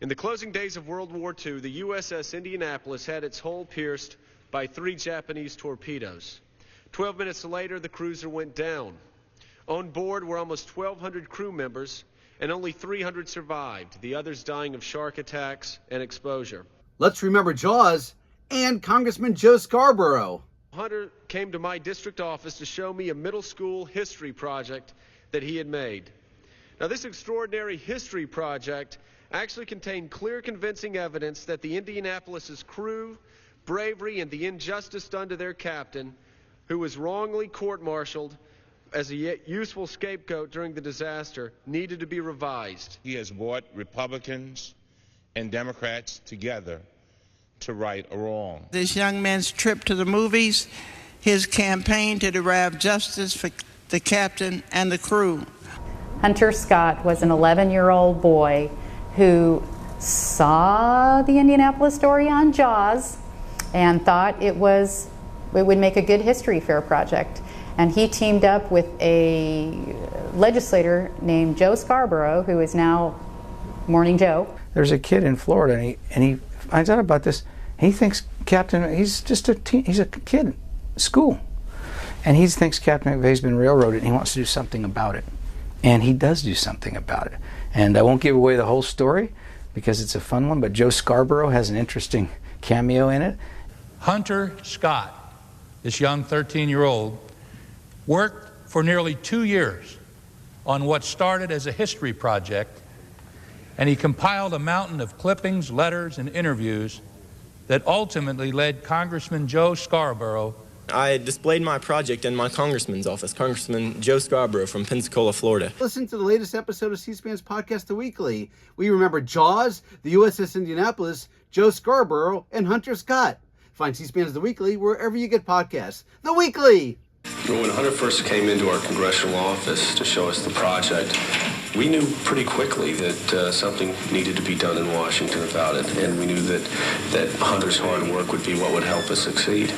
In the closing days of World War II, the U.S.S. Indianapolis had its hull pierced by 3 Japanese torpedoes. 12 minutes later, the cruiser went down. On board were almost 1,200 crew members, and only 300 survived, the others dying of shark attacks and exposure. Let's remember Jaws and Congressman Joe Scarborough. Hunter came to my district office to show me a middle school history project that he had made. Now, this extraordinary history project actually contained clear, convincing evidence that the Indianapolis's crew, bravery, and the injustice done to their captain, who was wrongly court-martialed as a useful scapegoat during the disaster, needed to be revised. He has brought Republicans and Democrats together to right a wrong. This young man's trip to the movies, his campaign to derive justice for the captain and the crew. Hunter Scott was an 11-year-old boy who saw the Indianapolis story on Jaws and thought it would make a good history fair project. And he teamed up with a legislator named Joe Scarborough, who is now Morning Joe. There's a kid in Florida, and he finds out about this. He thinks he's just he's a kid in school. And he thinks Captain McVay's been railroaded, and he wants to do something about it. And he does do something about it. And I won't give away the whole story because it's a fun one, but Joe Scarborough has an interesting cameo in it. Hunter Scott, this young 13-year-old, worked for nearly 2 years on what started as a history project, and he compiled a mountain of clippings, letters, and interviews that ultimately led Congressman Joe Scarborough. I displayed my project in my congressman's office, Congressman Joe Scarborough from Pensacola, Florida. Listen to the latest episode of C-SPAN's podcast, The Weekly. We remember Jaws, the U.S.S. Indianapolis, Joe Scarborough, and Hunter Scott. Find C-SPAN's The Weekly wherever you get podcasts. The Weekly! When Hunter first came into our congressional office to show us the project, we knew pretty quickly that something needed to be done in Washington about it, and we knew that Hunter's hard work would be what would help us succeed.